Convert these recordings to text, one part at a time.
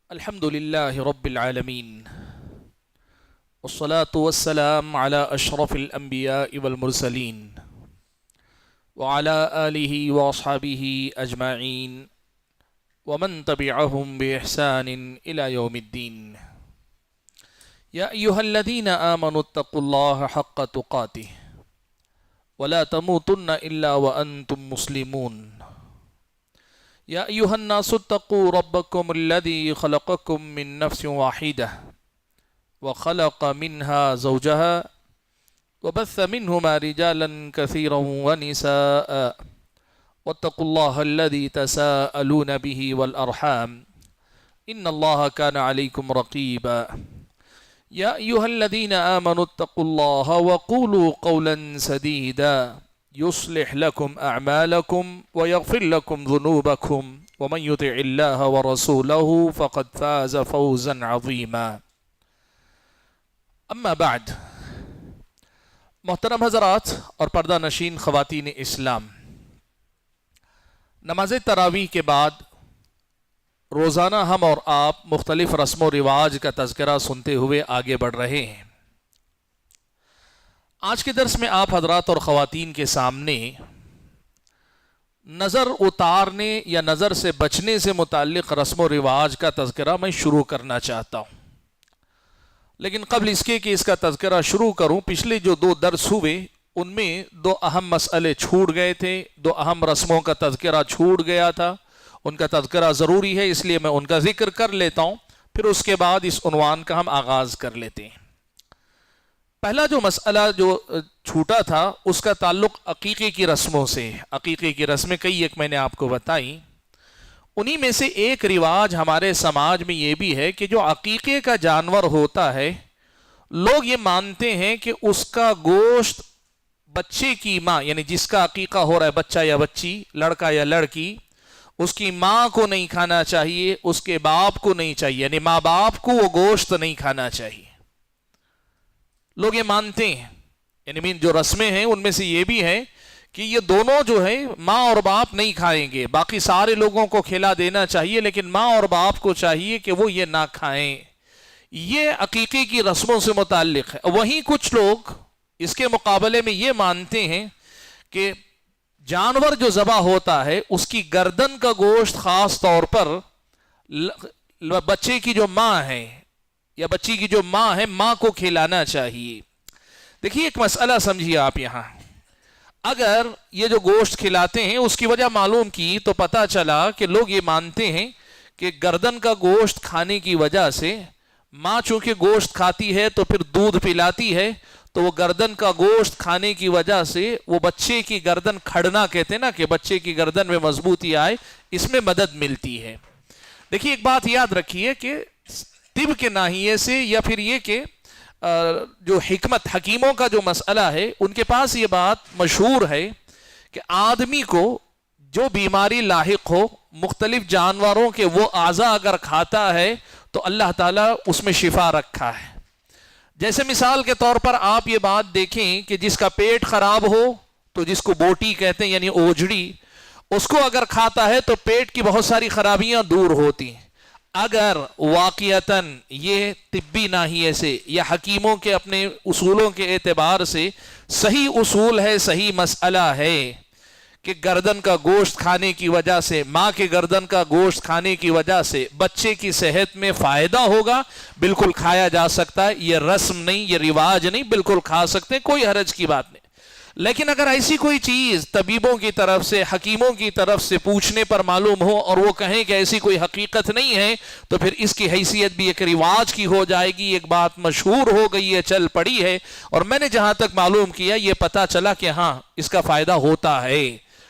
الحمد لله رب العالمين والصلاة والسلام على أشرف الأنبياء والمرسلين وعلى آله وأصحابه أجمعين ومن تبعهم بإحسان إلى يوم الدين. يا أيها الذين آمنوا اتقوا الله حق تقاته ولا تموتن إلا وأنتم مسلمون. يا أيها الناس اتقوا ربكم الذي خلقكم من نفس واحدة وخلق منها زوجها وبث منهما رجالا كثيرا ونساء واتقوا الله الذي تساءلون به والأرحام إن الله كان عليكم رقيبا. يا أيها الذين آمنوا اتقوا الله وقولوا قولا سديدا يصلح لكم أعمالكم ويغفر لكم ذنوبكم ومن يطع الله ورسوله فقد فاز فوزا عظيما. اما بعد، محترم حضرات اور پردہ نشین خواتین اسلام، نماز تراویح کے بعد روزانہ ہم اور آپ مختلف رسم و رواج کا تذکرہ سنتے ہوئے آگے بڑھ رہے ہیں۔ آج کے درس میں آپ حضرات اور خواتین کے سامنے نظر اتارنے یا نظر سے بچنے سے متعلق رسم و رواج کا تذکرہ میں شروع کرنا چاہتا ہوں، لیکن قبل اس کے کہ اس کا تذکرہ شروع کروں، پچھلے جو 2 درس ہوئے ان میں 2 اہم مسئلے چھوٹ گئے تھے، 2 اہم رسموں کا تذکرہ چھوٹ گیا تھا، ان کا تذکرہ ضروری ہے، اس لیے میں ان کا ذکر کر لیتا ہوں، پھر اس کے بعد اس عنوان کا ہم آغاز کر لیتے ہیں۔ پہلا جو مسئلہ جو چھوٹا تھا اس کا تعلق عقیقے کی رسموں سے۔ عقیقے کی رسمیں کئی ایک میں نے آپ کو بتائیں، انہی میں سے ایک رواج ہمارے سماج میں یہ بھی ہے کہ جو عقیقے کا جانور ہوتا ہے، لوگ یہ مانتے ہیں کہ اس کا گوشت بچے کی ماں، یعنی جس کا عقیقہ ہو رہا ہے، بچہ یا بچی، لڑکا یا لڑکی، اس کی ماں کو نہیں کھانا چاہیے، اس کے باپ کو نہیں چاہیے، یعنی ماں باپ کو وہ گوشت نہیں کھانا چاہیے۔ لوگ یہ مانتے ہیں، یعنی جو رسمیں ہیں ان میں سے یہ بھی ہے کہ یہ دونوں جو ہے ماں اور باپ نہیں کھائیں گے، باقی سارے لوگوں کو کھلا دینا چاہیے، لیکن ماں اور باپ کو چاہیے کہ وہ یہ نہ کھائیں۔ یہ عقیقے کی رسموں سے متعلق ہے۔ وہیں کچھ لوگ اس کے مقابلے میں یہ مانتے ہیں کہ جانور جو ذبح ہوتا ہے اس کی گردن کا گوشت خاص طور پر بچے کی جو ماں ہے یا بچی کی جو ماں ہے، ماں کو کھلانا چاہیے۔ دیکھیے ایک مسئلہ سمجھیے آپ یہاں، اگر یہ جو گوشت کھلاتے ہیں اس کی وجہ معلوم کی تو پتہ چلا کہ لوگ یہ مانتے ہیں کہ گردن کا گوشت کھانے کی وجہ سے ماں چونکہ گوشت کھاتی ہے تو پھر دودھ پلاتی ہے، تو وہ گردن کا گوشت کھانے کی وجہ سے وہ بچے کی گردن کھڑنا کہتے ہیں نا، کہ بچے کی گردن میں مضبوطی آئے، اس میں مدد ملتی ہے۔ دیکھیے ایک بات یاد رکھیے کہ طب کے ناحیے سے یا پھر یہ کہ جو حکمت حکیموں کا جو مسئلہ ہے، ان کے پاس یہ بات مشہور ہے کہ آدمی کو جو بیماری لاحق ہو، مختلف جانوروں کے وہ اعضاء اگر کھاتا ہے تو اللہ تعالیٰ اس میں شفا رکھا ہے۔ جیسے مثال کے طور پر آپ یہ بات دیکھیں کہ جس کا پیٹ خراب ہو تو جس کو بوٹی کہتے ہیں یعنی اوجڑی، اس کو اگر کھاتا ہے تو پیٹ کی بہت ساری خرابیاں دور ہوتی ہیں۔ اگر واقعتاً یہ طبی ناحیے سے یا حکیموں کے اپنے اصولوں کے اعتبار سے صحیح اصول ہے، صحیح مسئلہ ہے کہ گردن کا گوشت کھانے کی وجہ سے، ماں کے گردن کا گوشت کھانے کی وجہ سے بچے کی صحت میں فائدہ ہوگا، بالکل کھایا جا سکتا ہے، یہ رسم نہیں، یہ رواج نہیں، بالکل کھا سکتے ہیں، کوئی حرج کی بات نہیں۔ لیکن اگر ایسی کوئی چیز طبیبوں کی طرف سے، حکیموں کی طرف سے پوچھنے پر معلوم ہو اور وہ کہیں کہ ایسی کوئی حقیقت نہیں ہے، تو پھر اس کی حیثیت بھی ایک رواج کی ہو جائے گی، ایک بات مشہور ہو گئی ہے، چل پڑی ہے، اور میں نے جہاں تک معلوم کیا یہ پتا چلا کہ ہاں اس کا فائدہ ہوتا ہے،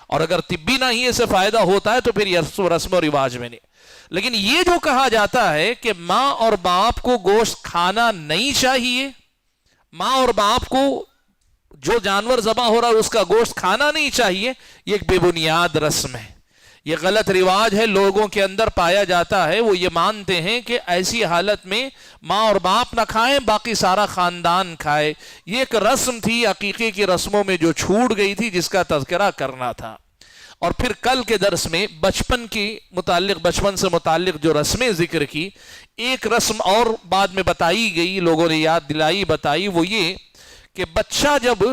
اور اگر طبی ناحیے سے فائدہ ہوتا ہے تو پھر یہ رسم و رواج میں نہیں۔ لیکن یہ جو کہا جاتا ہے کہ ماں اور باپ کو گوشت کھانا نہیں چاہیے، ماں اور باپ کو جو جانور ذبح ہو رہا ہے اس کا گوشت کھانا نہیں چاہیے، یہ ایک بے بنیاد رسم ہے، یہ غلط رواج ہے، لوگوں کے اندر پایا جاتا ہے۔ وہ یہ مانتے ہیں کہ ایسی حالت میں ماں اور باپ نہ کھائیں، باقی سارا خاندان کھائے۔ یہ ایک رسم تھی عقیقے کی رسموں میں جو چھوٹ گئی تھی، جس کا تذکرہ کرنا تھا۔ اور پھر کل کے درس میں بچپن سے متعلق جو رسمیں ذکر کی، ایک رسم اور بعد میں بتائی گئی، لوگوں نے یاد دلائی بتائی، وہ یہ کہ بچہ جب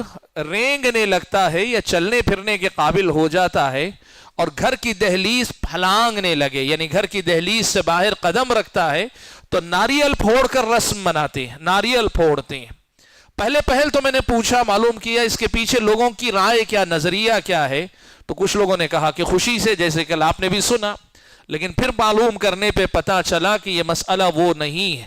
رینگنے لگتا ہے یا چلنے پھرنے کے قابل ہو جاتا ہے اور گھر کی دہلیز پھلانگنے لگے، یعنی گھر کی دہلیز سے باہر قدم رکھتا ہے، تو ناریل پھوڑ کر رسم مناتے ہیں، ناریل پھوڑتے ہیں۔ پہل تو میں نے پوچھا، معلوم کیا اس کے پیچھے لوگوں کی رائے کیا، نظریہ کیا ہے، تو کچھ لوگوں نے کہا کہ خوشی سے، جیسے کہ آپ نے بھی سنا، لیکن پھر معلوم کرنے پہ پتا چلا کہ یہ مسئلہ وہ نہیں ہے۔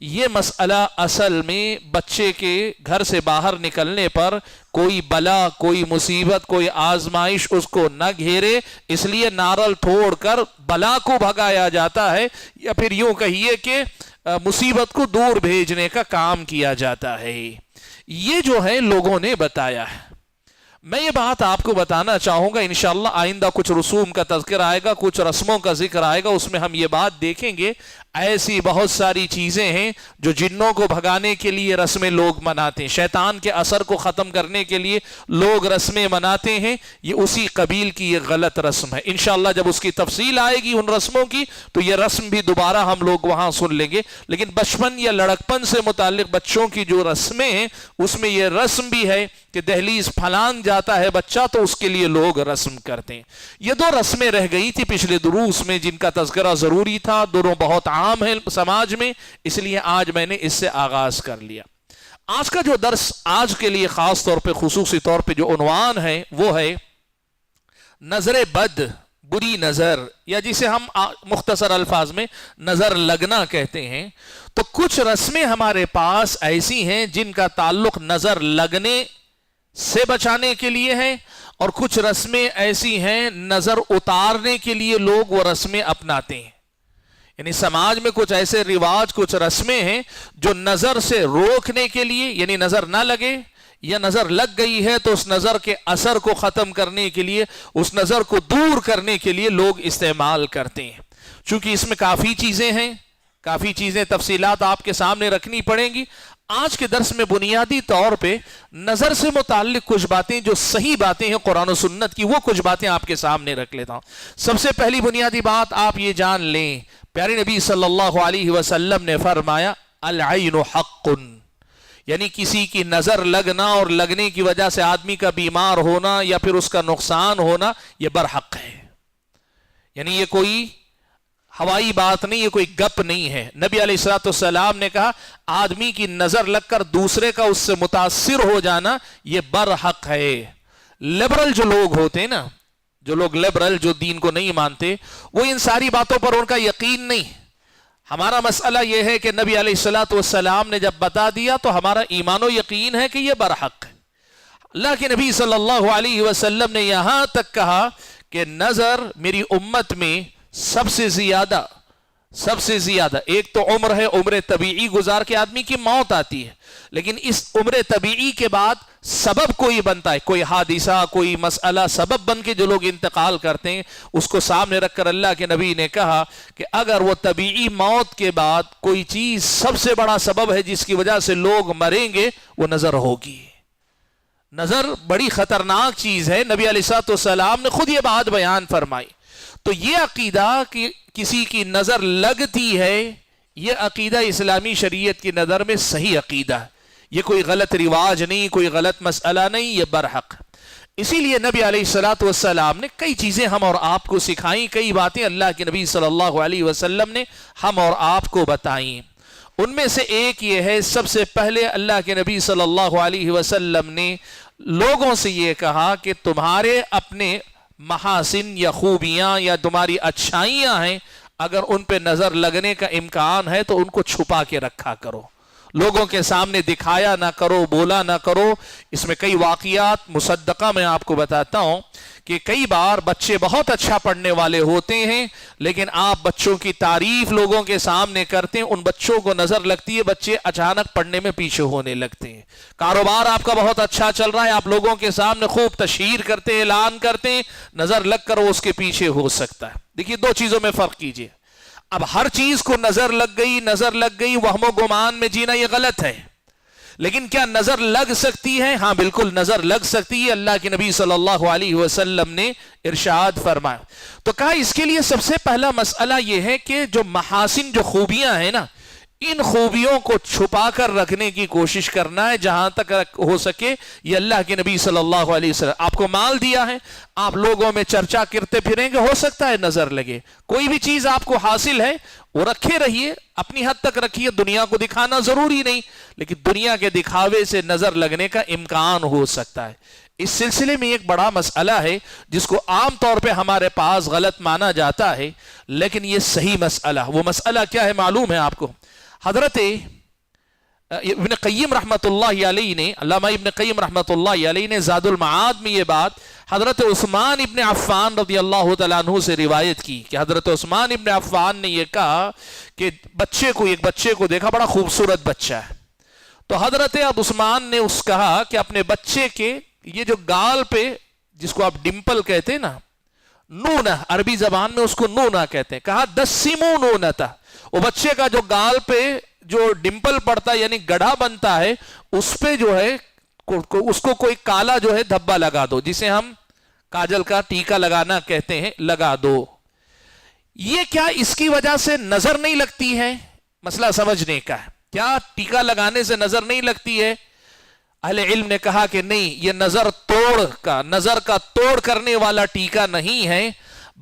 یہ مسئلہ اصل میں بچے کے گھر سے باہر نکلنے پر کوئی بلا، کوئی مصیبت، کوئی آزمائش اس کو نہ گھیرے، اس لیے ناریل پھوڑ کر بلا کو بھگایا جاتا ہے، یا پھر یوں کہیے کہ مصیبت کو دور بھیجنے کا کام کیا جاتا ہے۔ یہ جو ہے لوگوں نے بتایا ہے۔ میں یہ بات آپ کو بتانا چاہوں گا، انشاءاللہ آئندہ کچھ رسوم کا تذکر آئے گا، کچھ رسموں کا ذکر آئے گا، اس میں ہم یہ بات دیکھیں گے۔ ایسی بہت ساری چیزیں ہیں جو جنوں کو بھگانے کے لیے رسمیں لوگ مناتے ہیں، شیطان کے اثر کو ختم کرنے کے لیے لوگ رسمیں مناتے ہیں، یہ اسی قبیل کی یہ غلط رسم ہے۔ انشاءاللہ جب اس کی تفصیل آئے گی ان رسموں کی تو یہ رسم بھی دوبارہ ہم لوگ وہاں سن لیں گے، لیکن بچپن یا لڑکپن سے متعلق بچوں کی جو رسمیں ہیں اس میں یہ رسم بھی ہے کہ دہلیز پھلانگ جاتا ہے بچہ تو اس کے لیے لوگ رسم کرتے ہیں۔ یہ دو رسمیں رہ گئی تھی پچھلے دروس میں جن کا تذکرہ ضروری تھا، دونوں بہت عام ہیں سماج میں، اس لیے آج میں نے اس سے آغاز کر لیا۔ آج کا جو درس آج کے لیے خاص طور پہ خصوصی طور پہ جو عنوان ہے وہ ہے نظر بد، بری نظر، یا جسے ہم مختصر الفاظ میں نظر لگنا کہتے ہیں۔ تو کچھ رسمیں ہمارے پاس ایسی ہیں جن کا تعلق نظر لگنے سے بچانے کے لیے ہے، اور کچھ رسمیں ایسی ہیں نظر اتارنے کے لیے لوگ وہ رسمیں اپناتے ہیں۔ یعنی سماج میں کچھ ایسے رواج، کچھ رسمیں ہیں جو نظر سے روکنے کے لیے، یعنی نظر نہ لگے، یا نظر لگ گئی ہے تو اس نظر کے اثر کو ختم کرنے کے لیے، اس نظر کو دور کرنے کے لیے لوگ استعمال کرتے ہیں۔ چونکہ اس میں کافی چیزیں ہیں، کافی چیزیں تفصیلات آپ کے سامنے رکھنی پڑیں گی۔ آج کے درس میں بنیادی طور پہ نظر سے متعلق کچھ باتیں جو صحیح باتیں ہیں قرآن و سنت کی، وہ کچھ باتیں آپ کے سامنے رکھ لیتا ہوں۔ سب سے پہلی بنیادی بات آپ یہ جان لیں، پیارے نبی صلی اللہ علیہ وسلم نے فرمایا العین حق، یعنی کسی کی نظر لگنا اور لگنے کی وجہ سے آدمی کا بیمار ہونا یا پھر اس کا نقصان ہونا یہ برحق ہے۔ یعنی یہ کوئی ہوائی بات نہیں، یہ کوئی گپ نہیں ہے۔ نبی علیہ الصلوۃ والسلام نے کہا آدمی کی نظر لگ کر دوسرے کا اس سے متاثر ہو جانا یہ برحق ہے۔ لبرل جو لوگ ہوتے ہیں نا، جو لوگ لبرل، جو دین کو نہیں مانتے، وہ ان ساری باتوں پر ان کا یقین نہیں۔ ہمارا مسئلہ یہ ہے کہ نبی علیہ الصلوۃ والسلام نے جب بتا دیا تو ہمارا ایمان و یقین ہے کہ یہ برحق ہے۔ اللہ کے نبی صلی اللہ علیہ وسلم نے یہاں تک کہا کہ نظر میری امت میں سب سے زیادہ ایک تو عمر ہے، عمر طبیعی گزار کے آدمی کی موت آتی ہے، لیکن اس عمر طبیعی کے بعد سبب کوئی بنتا ہے، کوئی حادثہ، کوئی مسئلہ سبب بن کے جو لوگ انتقال کرتے ہیں، اس کو سامنے رکھ کر اللہ کے نبی نے کہا کہ اگر وہ طبیعی موت کے بعد کوئی چیز سب سے بڑا سبب ہے جس کی وجہ سے لوگ مریں گے، وہ نظر ہوگی۔ نظر بڑی خطرناک چیز ہے، نبی علیہ الصلوۃ والسلام نے خود یہ بات بیان فرمائی۔ تو یہ عقیدہ کہ کسی کی نظر لگتی ہے، یہ عقیدہ اسلامی شریعت کی نظر میں صحیح عقیدہ ہے، یہ کوئی غلط رواج نہیں، کوئی غلط مسئلہ نہیں، یہ برحق۔ اسی لیے نبی علیہ الصلوۃ والسلام نے کئی چیزیں ہم اور آپ کو سکھائیں، کئی باتیں اللہ کے نبی صلی اللہ علیہ وسلم نے ہم اور آپ کو بتائیں۔ ان میں سے ایک یہ ہے، سب سے پہلے اللہ کے نبی صلی اللہ علیہ وسلم نے لوگوں سے یہ کہا کہ تمہارے اپنے محاسن یا خوبیاں یا تمہاری اچھائیاں ہیں، اگر ان پہ نظر لگنے کا امکان ہے تو ان کو چھپا کے رکھا کرو، لوگوں کے سامنے دکھایا نہ کرو، بولا نہ کرو۔ اس میں کئی واقعات مصدقہ میں آپ کو بتاتا ہوں کہ کئی بار بچے بہت اچھا پڑھنے والے ہوتے ہیں، لیکن آپ بچوں کی تعریف لوگوں کے سامنے کرتے ہیں، ان بچوں کو نظر لگتی ہے، بچے اچانک پڑھنے میں پیچھے ہونے لگتے ہیں۔ کاروبار آپ کا بہت اچھا چل رہا ہے، آپ لوگوں کے سامنے خوب تشہیر کرتے ہیں، اعلان کرتے ہیں، نظر لگ کر وہ اس کے پیچھے ہو سکتا ہے۔ دیکھیے دو چیزوں میں فرق کیجئے۔ اب ہر چیز کو نظر لگ گئی وہم و گمان میں جینا یہ غلط ہے، لیکن کیا نظر لگ سکتی ہے؟ ہاں بالکل نظر لگ سکتی ہے. اللہ کے نبی صلی اللہ علیہ وسلم نے ارشاد فرمایا. تو کہا اس کے لیے سب سے پہلا مسئلہ یہ ہے کہ جو محاسن، جو خوبیاں ہیں نا، ان خوبیوں کو چھپا کر رکھنے کی کوشش کرنا ہے جہاں تک ہو سکے. یہ اللہ کے نبی صلی اللہ علیہ وسلم آپ کو مال دیا ہے، آپ لوگوں میں چرچا کرتے پھریں گے، ہو سکتا ہے نظر لگے. کوئی بھی چیز آپ کو حاصل ہے وہ رکھے رہیے، اپنی حد تک رکھیے، دنیا کو دکھانا ضروری نہیں، لیکن دنیا کے دکھاوے سے نظر لگنے کا امکان ہو سکتا ہے. اس سلسلے میں ایک بڑا مسئلہ ہے جس کو عام طور پہ ہمارے پاس غلط مانا جاتا ہے، لیکن یہ صحیح مسئلہ. وہ مسئلہ کیا ہے معلوم ہے آپ کو؟ حضرت ابن قیم رحمت اللہ علیہ نے، علامہ ابن قیم رحمت اللہ علیہ نے زاد المعاد میں یہ بات حضرت عثمان ابن عفان رضی اللہ تعالیٰ عنہ سے روایت کی کہ حضرت عثمان ابن عفان نے یہ کہا کہ ایک بچے کو دیکھا، بڑا خوبصورت بچہ ہے. تو حضرت عثمان نے کہا کہ اپنے بچے کے یہ جو گال پہ، جس کو آپ ڈمپل کہتے ہیں نا، نونہ، عربی زبان میں اس کو نونہ کہتے ہیں، کہا دسمو نونتا، وہ بچے کا جو گال پہ جو ڈمپل پڑتا ہے یعنی گڑھا بنتا ہے، اس پہ جو ہے اس کو کوئی کالا جو ہے دھبا لگا دو، جسے ہم کاجل کا ٹیکا لگانا کہتے ہیں، لگا دو. یہ کیا اس کی وجہ سے نظر نہیں لگتی ہے؟ مسئلہ سمجھنے کا ہے. کیا ٹیکا لگانے سے نظر نہیں لگتی ہے؟ اہل علم نے کہا کہ نہیں، یہ نظر کا توڑ کرنے والا ٹیکا نہیں ہے،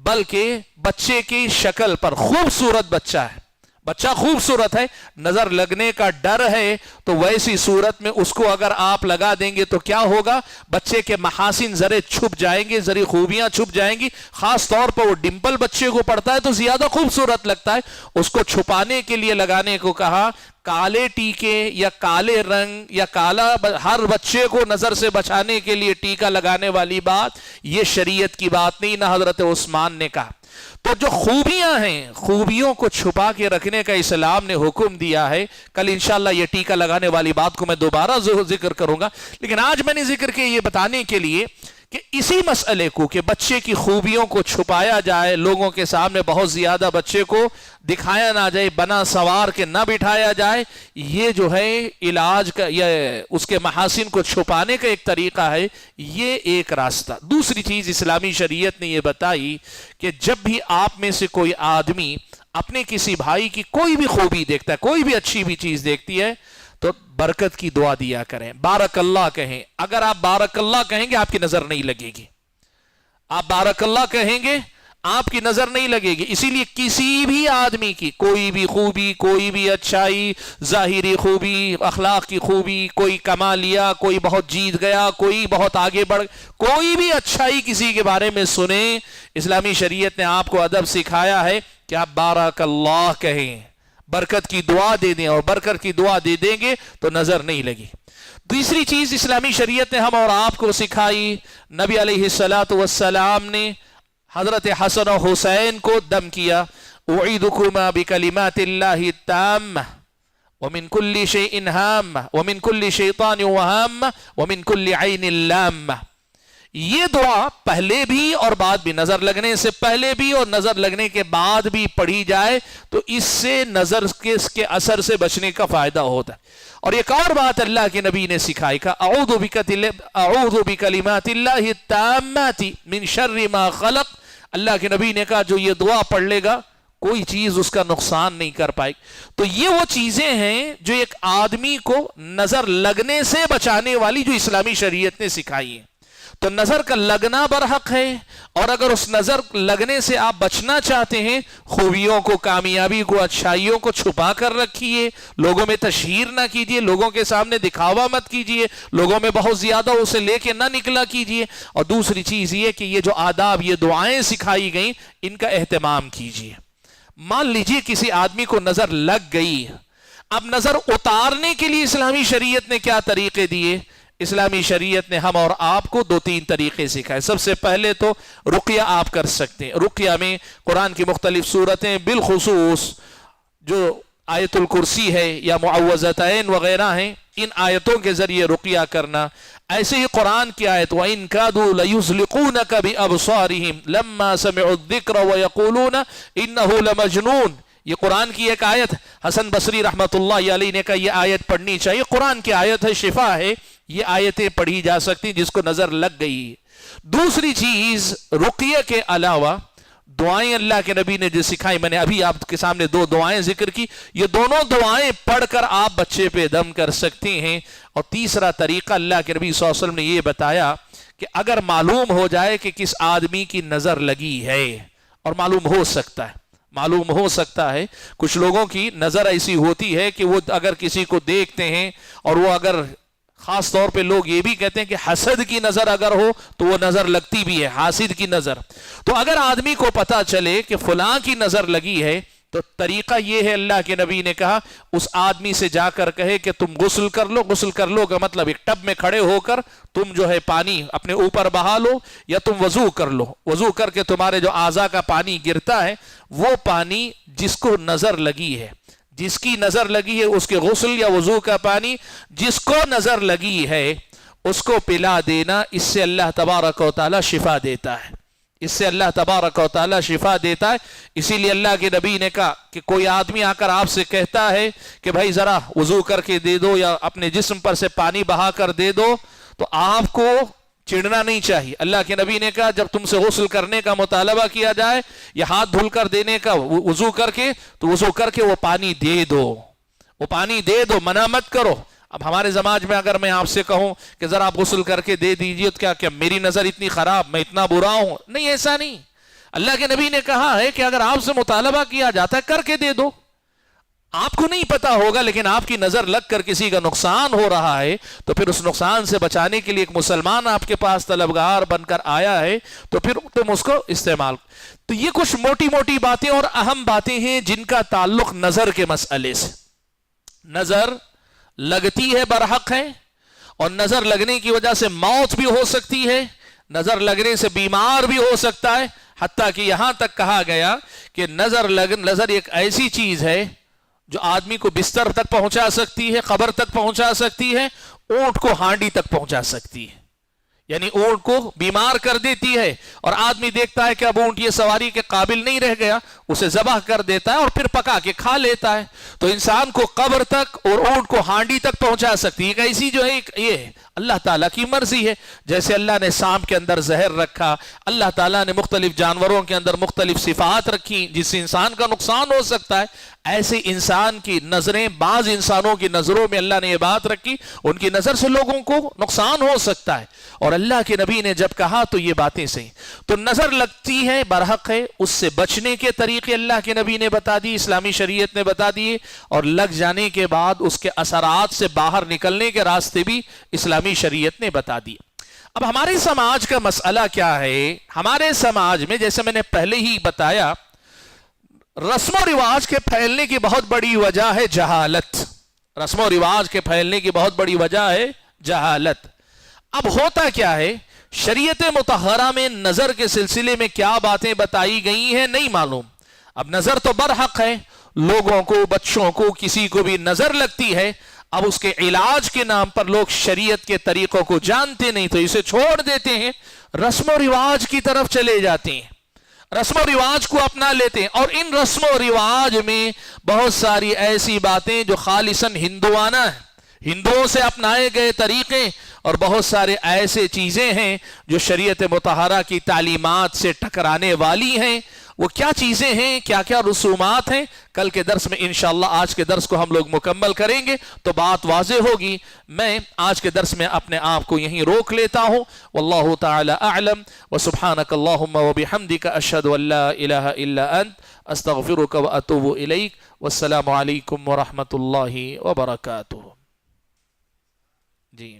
بلکہ بچے کی شکل پر، خوبصورت بچہ ہے، بچہ خوبصورت ہے، نظر لگنے کا ڈر ہے، تو ویسی صورت میں اس کو اگر آپ لگا دیں گے تو کیا ہوگا؟ بچے کے محاسن ذرے چھپ جائیں گے، ذرے خوبیاں چھپ جائیں گی. خاص طور پر وہ ڈمپل بچے کو پڑتا ہے تو زیادہ خوبصورت لگتا ہے. اس کو چھپانے کے لیے لگانے کو کہا. کالے ٹیکے یا کالے رنگ یا کالا، ہر بچے کو نظر سے بچانے کے لیے ٹیکا لگانے والی بات یہ شریعت کی بات نہیں، نہ حضرت عثمان نے کہا. تو جو خوبیاں ہیں، خوبیوں کو چھپا کے رکھنے کا اسلام نے حکم دیا ہے. کل انشاءاللہ یہ ٹیکا لگانے والی بات کو میں دوبارہ ذکر کروں گا، لیکن آج میں نے ذکر کیا یہ بتانے کے لیے کہ اسی مسئلے کو کہ بچے کی خوبیوں کو چھپایا جائے، لوگوں کے سامنے بہت زیادہ بچے کو دکھایا نہ جائے، بنا سوار کے نہ بٹھایا جائے، یہ جو ہے علاج کا، یہ اس کے محاسن کو چھپانے کا ایک طریقہ ہے. یہ ایک راستہ. دوسری چیز اسلامی شریعت نے یہ بتائی کہ جب بھی آپ میں سے کوئی آدمی اپنے کسی بھائی کی کوئی بھی خوبی دیکھتا ہے، کوئی بھی اچھی بھی چیز دیکھتی ہے، تو برکت کی دعا دیا کریں، بارک اللہ کہیں. اگر آپ بارک اللہ کہیں گے آپ کی نظر نہیں لگے گی. آپ بارک اللہ کہیں گے آپ کی نظر نہیں لگے گی. اسی لیے کسی بھی آدمی کی کوئی بھی خوبی، کوئی بھی اچھائی، ظاہری خوبی، اخلاق کی خوبی، کوئی کما لیا، کوئی بہت جیت گیا، کوئی بہت آگے بڑھ، کوئی بھی اچھائی کسی کے بارے میں سنیں، اسلامی شریعت نے آپ کو ادب سکھایا ہے کہ آپ بارک اللہ کہیں، برکت کی دعا دے دیں، اور برکت کی دعا دے دیں گے تو نظر نہیں لگی. دوسری چیز اسلامی شریعت نے ہم اور آپ کو سکھائی، نبی علیہ السلام نے حضرت حسن و حسین کو دم کیا. اعیدکما بکلمات اللہ التامہ ومن کل شیء ہامہ ومن کل شیطان وہامہ ومن کل عین لامہ. یہ دعا پہلے بھی اور بعد بھی، نظر لگنے سے پہلے بھی اور نظر لگنے کے بعد بھی پڑھی جائے تو اس سے نظر کے اثر سے بچنے کا فائدہ ہوتا ہے. اور ایک اور بات اللہ کے نبی نے سکھائی کہ اعوذ بکلمات اللہ التامات من شر ما خلق. اللہ کے نبی نے کہا جو یہ دعا پڑھ لے گا کوئی چیز اس کا نقصان نہیں کر پائے. تو یہ وہ چیزیں ہیں جو ایک آدمی کو نظر لگنے سے بچانے والی جو اسلامی شریعت نے سکھائی ہیں. تو نظر کا لگنا برحق ہے، اور اگر اس نظر لگنے سے آپ بچنا چاہتے ہیں، خوبیوں کو، کامیابی کو، اچھائیوں کو چھپا کر رکھیے، لوگوں میں تشہیر نہ کیجیے، لوگوں کے سامنے دکھاوا مت کیجیے، لوگوں میں بہت زیادہ اسے لے کے نہ نکلا کیجیے. اور دوسری چیز یہ کہ یہ جو آداب، یہ دعائیں سکھائی گئیں، ان کا اہتمام کیجیے. مان لیجیے کسی آدمی کو نظر لگ گئی، اب نظر اتارنے کے لیے اسلامی شریعت نے کیا طریقے دیے؟ اسلامی شریعت نے ہم اور آپ کو 2-3 طریقے سکھائے. سب سے پہلے تو رقیہ آپ کر سکتے ہیں. رقیہ میں قرآن کی مختلف صورتیں، بالخصوص جو آیت الکرسی ہے یا معوذتین وغیرہ ہیں، ان آیتوں کے ذریعے رقیہ کرنا. ایسے ہی قرآن کی آیت وَإِن كَادُوا لَيُزْلِقُونَكَ بِأَبْصَارِهِمْ لَمَّا سَمِعُوا الذِّكْرَ وَيَقُولُونَ إِنَّهُ لَمَجْنُونَ. یہ قرآن کی ایک آیت، حسن بصری رحمتullah علیہ نے کہا یہ آیت پڑھنی چاہیے، قرآن کی آیت ہے، شفا ہے، یہ آیتیں پڑھی جا سکتی جس کو نظر لگ گئی۔ دوسری چیز، رقیہ کے علاوہ دعائیں اللہ کے نبی نے جو سکھائی، میں نے ابھی آپ کے سامنے 2 دعائیں ذکر کی، یہ دونوں دعائیں پڑھ کر آپ بچے پہ دم کر سکتے ہیں۔ اور تیسرا طریقہ اللہ کے نبی صلی اللہ علیہ وسلم نے یہ بتایا کہ اگر معلوم ہو جائے کہ کس آدمی کی نظر لگی ہے، اور معلوم ہو سکتا ہے کچھ لوگوں کی نظر ایسی ہوتی ہے کہ وہ اگر کسی کو دیکھتے ہیں، اور وہ اگر خاص طور پہ لوگ یہ بھی کہتے ہیں کہ حسد کی نظر اگر ہو تو وہ نظر لگتی بھی ہے، حاسد کی نظر۔ تو اگر آدمی کو پتا چلے کہ فلاں کی نظر لگی ہے تو طریقہ یہ ہے، اللہ کے نبی نے کہا اس آدمی سے جا کر کہے کہ تم غسل کر لو کا مطلب ایک ٹب میں کھڑے ہو کر تم جو ہے پانی اپنے اوپر بہا لو، یا تم وضو کر لو، وضو کر کے تمہارے جو اعضاء کا پانی گرتا ہے وہ پانی جس کو نظر لگی ہے، جس کی نظر لگی ہے اس کے غسل یا وضو کا پانی جس کو نظر لگی ہے اس کو پلا دینا، اس سے اللہ تبارک و تعالی شفا دیتا ہے، اس سے اللہ تبارک و تعالی شفا دیتا ہے۔ اسی لیے اللہ کے نبی نے کہا کہ کوئی آدمی آ کر آپ سے کہتا ہے کہ بھائی ذرا وضو کر کے دے دو یا اپنے جسم پر سے پانی بہا کر دے دو، تو آپ کو چڑنا نہیں چاہیے۔ اللہ کے نبی نے کہا جب تم سے غسل کرنے کا مطالبہ کیا جائے یا ہاتھ دھل کر دینے کا، وضو کر کے، تو وضو کر کے وہ پانی دے دو، منع مت کرو۔ اب ہمارے سماج میں اگر میں آپ سے کہوں کہ ذرا آپ غسل کر کے دے دیجئے تو کیا میری نظر اتنی خراب، میں اتنا برا ہوں؟ نہیں، ایسا نہیں۔ اللہ کے نبی نے کہا ہے کہ اگر آپ سے مطالبہ کیا جاتا ہے کر کے دے دو، آپ کو نہیں پتا ہوگا لیکن آپ کی نظر لگ کر کسی کا نقصان ہو رہا ہے تو پھر اس نقصان سے بچانے کے لیے ایک مسلمان آپ کے پاس طلبگار بن کر آیا ہے تو پھر تم اس کو استعمال۔ تو یہ کچھ موٹی موٹی باتیں اور اہم باتیں ہیں جن کا تعلق نظر کے مسئلے سے۔ نظر لگتی ہے، برحق ہے، اور نظر لگنے کی وجہ سے موت بھی ہو سکتی ہے، نظر لگنے سے بیمار بھی ہو سکتا ہے، حتیٰ کہ یہاں تک کہا گیا کہ نظر ایک ایسی چیز ہے جو آدمی کو بستر تک پہنچا سکتی ہے، قبر تک پہنچا سکتی ہے، اونٹ کو ہانڈی تک پہنچا سکتی ہے، یعنی اونٹ کو بیمار کر دیتی ہے، اور آدمی دیکھتا ہے کہ اب اونٹ یہ سواری کے قابل نہیں رہ گیا، اسے ذبح کر دیتا ہے اور پھر پکا کے کھا لیتا ہے۔ تو انسان کو قبر تک اور اونٹ کو ہانڈی تک پہنچا سکتی ہے، ایسی جو ہے یہ ہے اللہ تعالیٰ کی مرضی ہے۔ جیسے اللہ نے سانپ کے اندر زہر رکھا، اللہ تعالیٰ نے مختلف جانوروں کے اندر مختلف صفات رکھی جس سے انسان کا نقصان ہو سکتا ہے، ایسے انسان کی نظریں، بعض انسانوں کی نظروں میں اللہ نے یہ بات رکھی، ان کی نظر سے لوگوں کو نقصان ہو سکتا ہے، اور اللہ کے نبی نے جب کہا تو یہ باتیں صحیح۔ تو نظر لگتی ہے، برحق ہے، اس سے بچنے کے طریقے اللہ کے نبی نے بتا دی، اسلامی شریعت نے بتا دیے، اور لگ جانے کے بعد اس کے اثرات سے باہر نکلنے کے راستے بھی اسلامی شریعت نے بتا دیے۔ اب ہمارے سماج کا مسئلہ کیا ہے؟ ہمارے سماج میں جیسے میں نے پہلے ہی بتایا، رسم و رواج کے پھیلنے کی بہت بڑی وجہ ہے جہالت۔ رسم و رواج کے پھیلنے کی بہت بڑی وجہ ہے جہالت۔ اب ہوتا کیا ہے، شریعت مطہرہ میں نظر کے سلسلے میں کیا باتیں بتائی گئی ہیں نہیں معلوم۔ اب نظر تو برحق ہے، لوگوں کو، بچوں کو، کسی کو بھی نظر لگتی ہے، اب اس کے علاج کے نام پر لوگ شریعت کے طریقوں کو جانتے نہیں تو اسے چھوڑ دیتے ہیں، رسم و رواج کی طرف چلے جاتے ہیں، رسم و رواج کو اپنا لیتے ہیں، اور ان رسم و رواج میں بہت ساری ایسی باتیں جو خالصاً ہندوانہ ہیں، ہندوؤں سے اپنائے گئے طریقے، اور بہت سارے ایسے چیزیں ہیں جو شریعت مطہرہ کی تعلیمات سے ٹکرانے والی ہیں۔ وہ کیا چیزیں ہیں، کیا کیا رسومات ہیں، کل کے درس میں انشاءاللہ، آج کے درس کو ہم لوگ مکمل کریں گے تو بات واضح ہوگی۔ میں آج کے درس میں اپنے آپ کو یہیں روک لیتا ہوں۔ واللہ تعالی اعلم، وسبحانک اللہم وبحمدک، اشہد ان لا الہ الا انت، استغفرک واتوب الیک، والسلام علیکم ورحمۃ اللہ وبرکاتہ۔ جی